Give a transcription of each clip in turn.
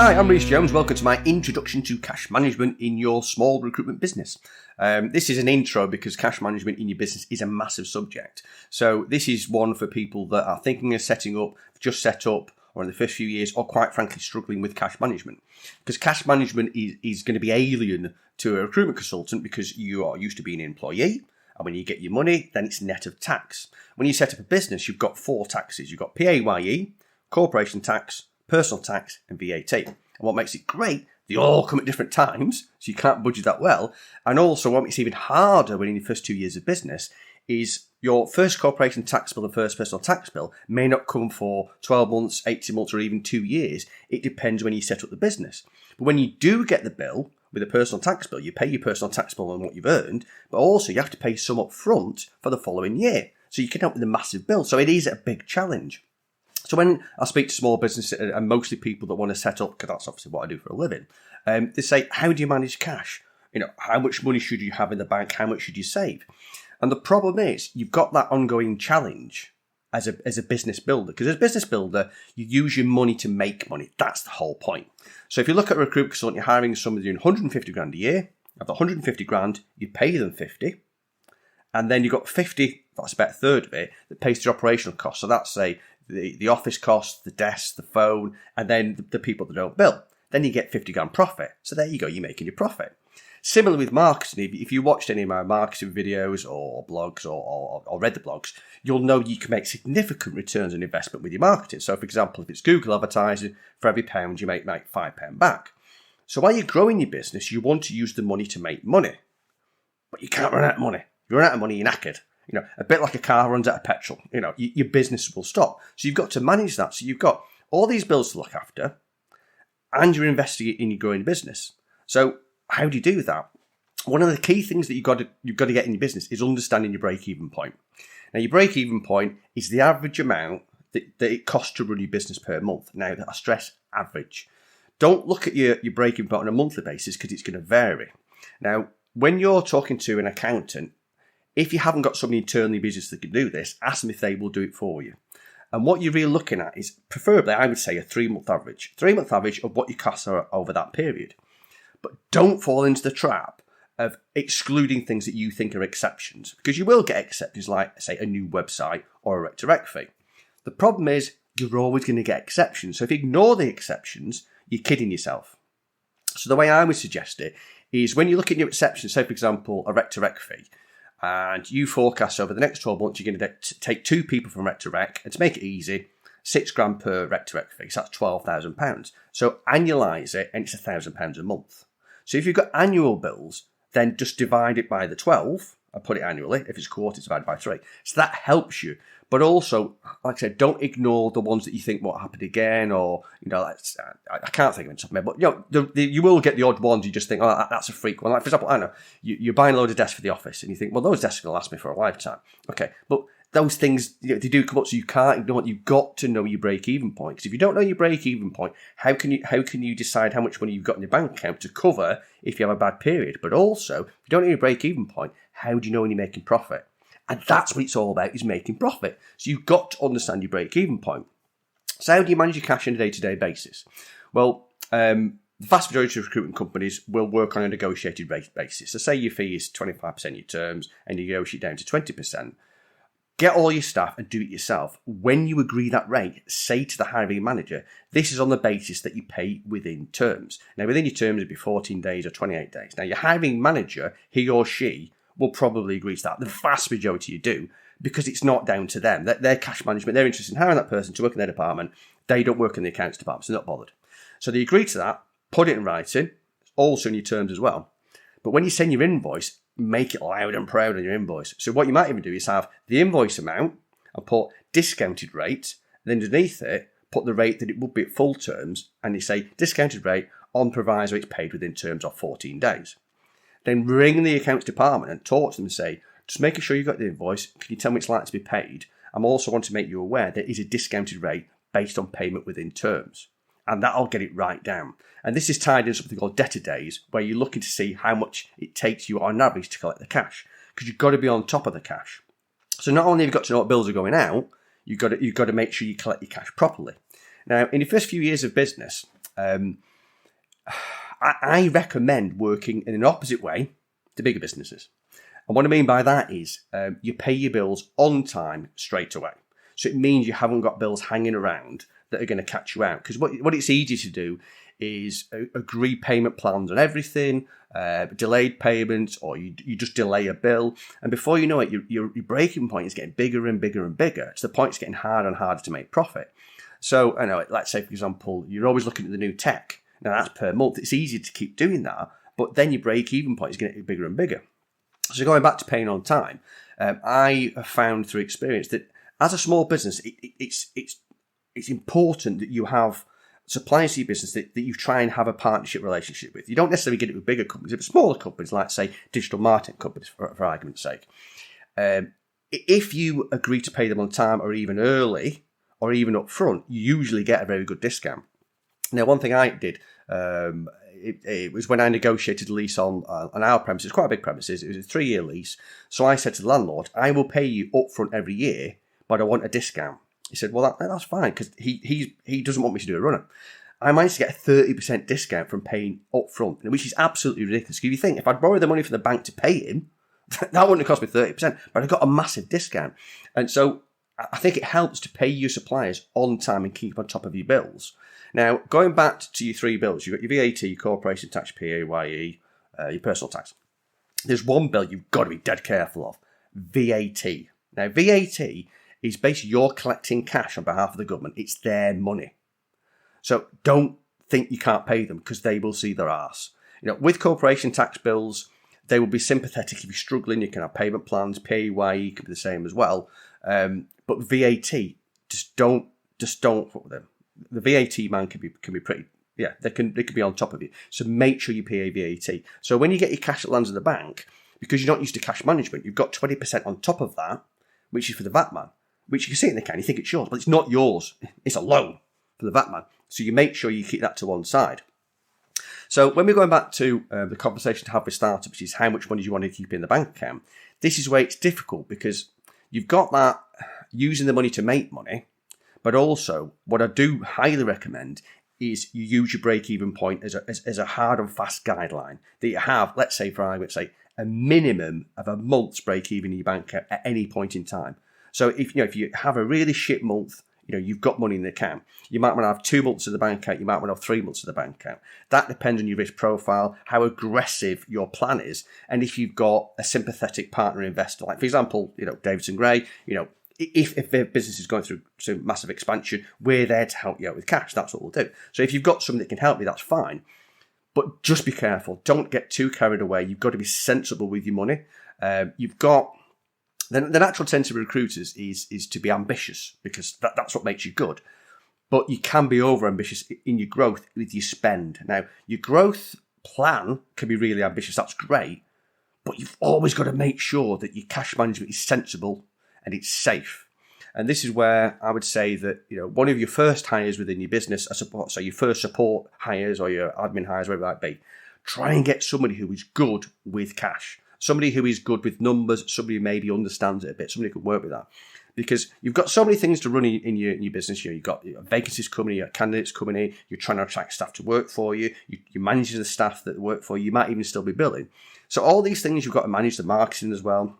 Hi, I'm Rhys Jones. Welcome to my introduction to cash management in your small recruitment business. This is an intro because cash management in your business is a massive subject. So this is one for people that are thinking of setting up, just set up, or in the first few years, or quite frankly struggling with cash management. Because cash management is going to be alien to a recruitment consultant because you are used to being an employee. And when you get your money, then it's net of tax. When you set up a business, you've got 4 taxes. You've got PAYE, corporation tax, personal tax, and VAT. And what makes it great, they all come at different times, so you can't budget that well. And also what makes it even harder when in your first 2 years of business is your first corporation tax bill and first personal tax bill may not come for 12 months, 18 months, or even 2 years. It depends when you set up the business. But when you do get the bill with a personal tax bill, you pay your personal tax bill on what you've earned, but also you have to pay some up front for the following year. So you can end up with a massive bill. So it is a big challenge. So when I speak to small businesses and mostly people that want to set up, because that's obviously what I do for a living, they say, how do you manage cash? You know, how much money should you have in the bank? How much should you save? And the problem is you've got that ongoing challenge as a business builder, because as a business builder, you use your money to make money. That's the whole point. So if you look at a recruitment consultant, you're hiring somebody doing 150 grand a year. Of the 150 grand, you pay them 50. And then you've got 50, that's about a third of it, that pays your operational costs. So that's, say, the office costs, the desk, the phone, and then the people that don't bill. Then you get 50 grand profit. So there you go, you're making your profit. Similar with marketing, if you watched any of my marketing videos or blogs or read the blogs, you'll know you can make significant returns on investment with your marketing. So for example, if it's Google advertising, for every £1 you make £5 back. So while you're growing your business, you want to use the money to make money. But you can't run out of money. If you run out of money, you're knackered. You know, a bit like a car runs out of petrol. You know, your business will stop. So you've got to manage that. So you've got all these bills to look after, and you're investing in your growing business. So how do you do that? One of the key things that you've got to get in your business is understanding your break-even point. Now, your break-even point is the average amount that it costs to run your business per month. Now, I stress average. Don't look at your break-even point on a monthly basis because it's going to vary. Now, when you're talking to an accountant, if you haven't got somebody internally in business that can do this, ask them if they will do it for you. And what you're really looking at is, preferably, I would say, a 3-month average. 3-month average of what your costs are over that period. But don't fall into the trap of excluding things that you think are exceptions, because you will get exceptions like, say, a new website or a rec-to-rec fee. The problem is you're always going to get exceptions. So if you ignore the exceptions, you're kidding yourself. So the way I would suggest it is when you look at your exceptions, say, for example, a rec-to-rec fee, and you forecast over the next 12 months, you're going to take 2 people from rec-to-rec, and to make it easy, 6 grand per rec-to-rec fee, so that's £12,000. So annualise it, and it's £1,000 a month. So if you've got annual bills, then just divide it by the 12 and put it annually. If it's quarterly, divide by 3. So that helps you. But also, like I said, don't ignore the ones that you think won't happen again, or, you know, I can't think of it off my head, but, you know, you will get the odd ones you just think, oh, that's a freak one. Like, for example, I don't know, you're buying a load of desks for the office, and you think, well, those desks are going to last me for a lifetime. Okay, but those things, you know, they do come up, so you can't ignore it. You've got to know your break-even point. Because if you don't know your break-even point, how can you decide how much money you've got in your bank account to cover if you have a bad period? But also, if you don't know your break-even point, how do you know when you're making profit? And that's what it's all about, is making profit. So you've got to understand your break-even point. So how do you manage your cash on a day-to-day basis? Well, the vast majority of recruitment companies will work on a negotiated rate basis. So say your fee is 25% of your terms and you negotiate down to 20%. Get all your staff and do it yourself. When you agree that rate, say to the hiring manager, this is on the basis that you pay within terms. Now, within your terms, it'd be 14 days or 28 days. Now, your hiring manager, he or she, will probably agree to that. The vast majority you do, because it's not down to them. Their cash management, they're interested in hiring that person to work in their department. They don't work in the accounts department, so they're not bothered. So they agree to that, put it in writing, also in your terms as well. But when you send your invoice, make it loud and proud on your invoice. So what you might even do is have the invoice amount and put discounted rate, and underneath it, put the rate that it would be at full terms, and you say discounted rate on proviso it's paid within terms of 14 days. Then ring the accounts department and talk to them and say, just making sure you got the invoice, can you tell me it's likely to be paid? I also want to make you aware that it is a discounted rate based on payment within terms. And that'll get it right down. And this is tied in something called debtor days, where you're looking to see how much it takes you on average to collect the cash, because you've got to be on top of the cash. So not only have you got to know what bills are going out, you've got to make sure you collect your cash properly. Now, in your first few years of business, I recommend working in an opposite way to bigger businesses. And what I mean by that is you pay your bills on time straight away. So it means you haven't got bills hanging around that are going to catch you out. Because what it's easy to do is agree payment plans on everything, delayed payments, or you just delay a bill. And before you know it, your breaking point is getting bigger and bigger and bigger. To the point it's getting harder and harder to make profit. So, I know, let's say, for example, you're always looking at the new tech. Now, that's per month. It's easy to keep doing that, but then your break-even point is going to get bigger and bigger. So going back to paying on time, I have found through experience that as a small business, it's important that you have suppliers to your business that you try and have a partnership relationship with. You don't necessarily get it with bigger companies, but smaller companies, like, say, digital marketing companies, for argument's sake. If you agree to pay them on time or even early or even up front, you usually get a very good discount. Now, one thing I did, it was when I negotiated a lease on our premises, quite a big premises. It was a 3-year lease. So I said to the landlord, I will pay you upfront every year, but I want a discount. He said, well, that's fine, because he doesn't want me to do a runner. I managed to get a 30% discount from paying upfront, which is absolutely ridiculous. Because if you think, if I'd borrowed the money from the bank to pay him, that wouldn't have cost me 30%, but I got a massive discount. And so I think it helps to pay your suppliers on time and keep on top of your bills. Now, going back to your 3 bills, you've got your VAT, your corporation tax, PAYE, your personal tax. There's one bill you've got to be dead careful of, VAT. Now, VAT is basically you're collecting cash on behalf of the government. It's their money. So don't think you can't pay them, because they will see their arse. With corporation tax bills, they will be sympathetic if you're struggling. You can have payment plans. PAYE could be the same as well. But VAT, just don't fuck with them. The VAT man can be pretty, they can be on top of you. So make sure you pay VAT. So when you get your cash that lands in the bank, because you're not used to cash management, you've got 20% on top of that, which is for the VATman, which you can see in the account, you think it's yours, but it's not yours. It's a loan for the VATman. So you make sure you keep that to one side. So when we're going back to the conversation to have with startups, which is how much money do you want to keep in the bank account, this is where it's difficult, because you've got that using the money to make money. But also, what I do highly recommend is you use your break-even point as a hard and fast guideline. That you have, let's say, for argument's sake, a minimum of a month's break-even in your bank account at any point in time. So if you have a really shit month, you've got money in the account. You might want to have 2 months of the bank account. You might want to have 3 months of the bank account. That depends on your risk profile, how aggressive your plan is, and if you've got a sympathetic partner investor. Like, for example, Davidson Gray, if their business is going through some massive expansion, we're there to help you out with cash. That's what we'll do. So if you've got something that can help you, that's fine. But just be careful. Don't get too carried away. You've got to be sensible with your money. You've got the natural tendency of recruiters is to be ambitious, because that's what makes you good. But you can be over ambitious in your growth with your spend. Now, your growth plan can be really ambitious. That's great. But you've always got to make sure that your cash management is sensible and it's safe. And this is where I would say that, one of your first hires within your business, so your first support hires or your admin hires, whatever it might be, try and get somebody who is good with cash, somebody who is good with numbers, somebody who maybe understands it a bit, somebody who can work with that. Because you've got so many things to run in your business. You've got vacancies coming in, you've got candidates coming in, you're trying to attract staff to work for you, you're managing the staff that work for you, you might even still be billing. So all these things, you've got to manage the marketing as well.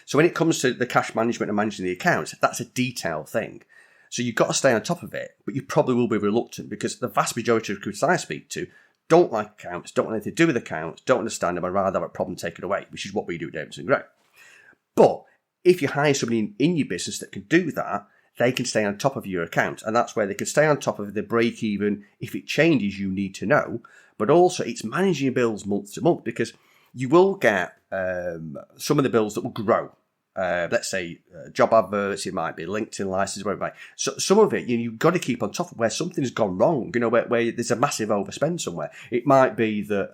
So when it comes to the cash management and managing the accounts, that's a detailed thing. So you've got to stay on top of it, but you probably will be reluctant, because the vast majority of recruiters I speak to don't like accounts, don't want anything to do with accounts, don't understand them, and rather have a problem taken away, which is what we do at Davidson Gray. But if you hire somebody in your business that can do that, they can stay on top of your account. And that's where they can stay on top of the break even. If it changes, you need to know. But also, it's managing your bills month to month, because you will get some of the bills that will grow. Let's say job adverts, it might be LinkedIn license, whatever it might be. So some of it, you've got to keep on top of where something's gone wrong, where there's a massive overspend somewhere. It might be that,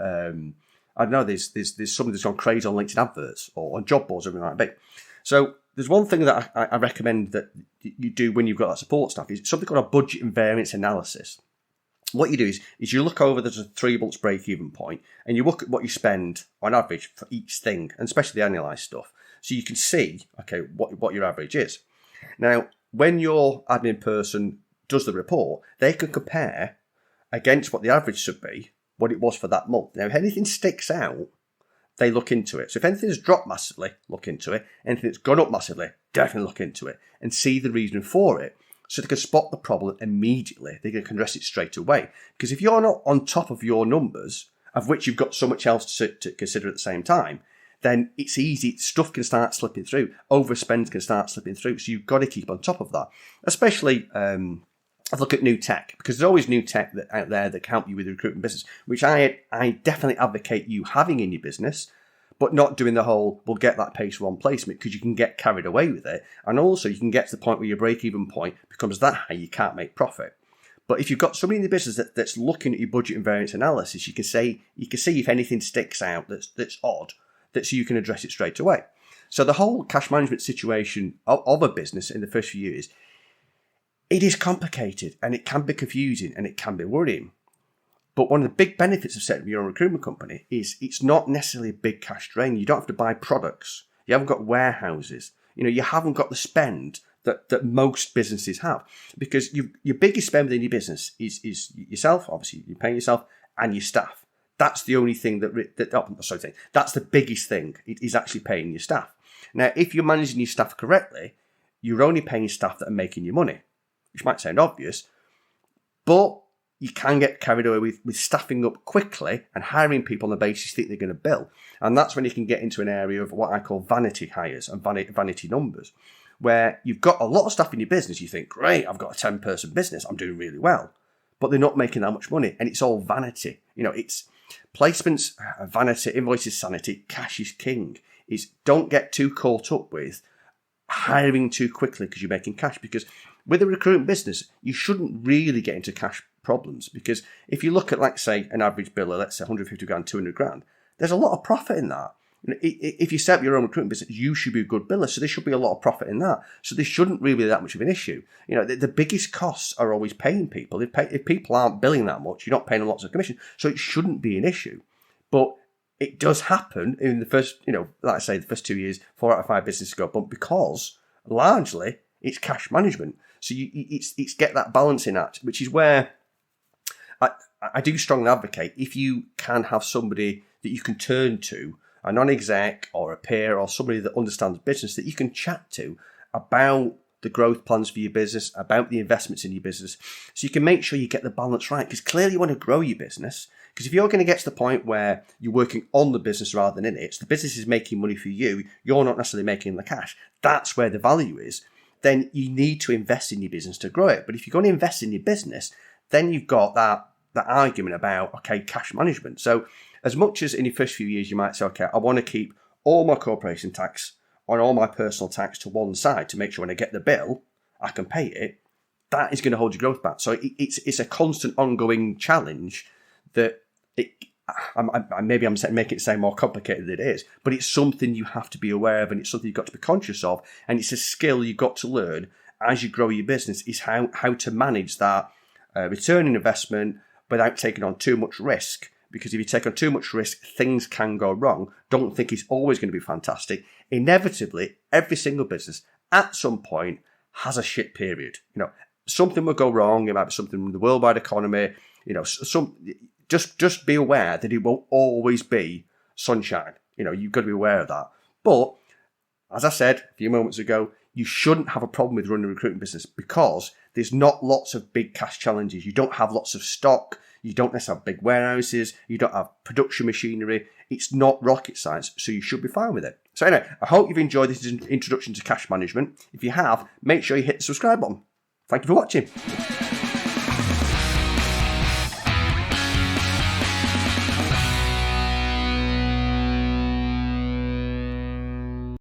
I don't know, there's somebody that's gone crazy on LinkedIn adverts or on job boards, or whatever it might be. So there's one thing that I recommend that you do when you've got that support staff, is something called a budget and variance analysis. What you do is you look over, there's a 3 months break-even point, and you look at what you spend on average for each thing, and especially the annualised stuff, so you can see, okay, what your average is. Now, when your admin person does the report, they can compare against what the average should be, what it was for that month. Now, if anything sticks out, they look into it. So if anything's dropped massively, look into it. Anything that's gone up massively, definitely look into it and see the reason for it. So they can spot the problem immediately. They can address it straight away. Because if you're not on top of your numbers, of which you've got so much else to consider at the same time, then it's easy. Stuff can start slipping through. Overspend can start slipping through. So you've got to keep on top of that. Especially, I look at new tech, because there's always new tech out there that can help you with the recruitment business, which I definitely advocate you having in your business, but not doing the whole, we'll get that pace one placement, because you can get carried away with it. And also you can get to the point where your break-even point becomes that high, you can't make profit. But if you've got somebody in the business that's looking at your budget and variance analysis, you can see if anything sticks out that's odd, so you can address it straight away. So the whole cash management situation of a business in the first few years, it is complicated and it can be confusing and it can be worrying. But one of the big benefits of setting up your own recruitment company is it's not necessarily a big cash drain. You don't have to buy products. You haven't got warehouses. You haven't got the spend that most businesses have, because your biggest spend within your business is yourself. Obviously, you're paying yourself and your staff. That's the only thing that's the biggest thing. It is actually paying your staff. Now, if you're managing your staff correctly, you're only paying staff that are making you money, which might sound obvious, but you can get carried away with staffing up quickly and hiring people on the basis you think they're going to bill. And that's when you can get into an area of what I call vanity hires and vanity numbers, where you've got a lot of stuff in your business. You think, great, I've got a 10-person business, I'm doing really well, but they're not making that much money. And it's all vanity. It's placements, vanity, invoices, sanity, cash is king. Don't get too caught up with hiring too quickly because you're making cash, because with a recruitment business, you shouldn't really get into cash problems, because if you look at, like, say, an average biller, let's say 150 grand, 200 grand, there's a lot of profit in that. If you set up your own recruitment business, you should be a good biller, so there should be a lot of profit in that. So there shouldn't really be that much of an issue. The biggest costs are always paying people. If people aren't billing that much, you're not paying them lots of commission, so it shouldn't be an issue. But it does happen in the first, like I say, the first 2 years, 4 out of 5 businesses go bump, because largely it's cash management. So it's get that balancing act, which is where I do strongly advocate, if you can have somebody that you can turn to, a non-exec or a peer or somebody that understands business, that you can chat to about the growth plans for your business, about the investments in your business, so you can make sure you get the balance right. Because clearly you want to grow your business. Because if you're going to get to the point where you're working on the business rather than in it, so the business is making money for you, you're not necessarily making the cash, that's where the value is, then you need to invest in your business to grow it. But if you're going to invest in your business, then you've got that argument about, okay, cash management. So as much as in your first few years you might say, okay, I want to keep all my corporation tax and all my personal tax to one side to make sure when I get the bill, I can pay it, that is going to hold your growth back. So it's a constant ongoing challenge that maybe I'm making it sound more complicated than it is, but it's something you have to be aware of, and it's something you've got to be conscious of, and it's a skill you've got to learn as you grow your business, is how to manage that return on investment without taking on too much risk. Because if you take on too much risk, things can go wrong. Don't think it's always going to be fantastic. Inevitably, every single business at some point has a shit period. Something will go wrong. It might be something in the worldwide economy. Just be aware that it won't always be sunshine. You've got to be aware of that. But as I said a few moments ago, you shouldn't have a problem with running a recruitment business, because there's not lots of big cash challenges. You don't have lots of stock. You don't necessarily have big warehouses. You don't have production machinery. It's not rocket science, so you should be fine with it. So anyway, I hope you've enjoyed this introduction to cash management. If you have, make sure you hit the subscribe button. Thank you for watching.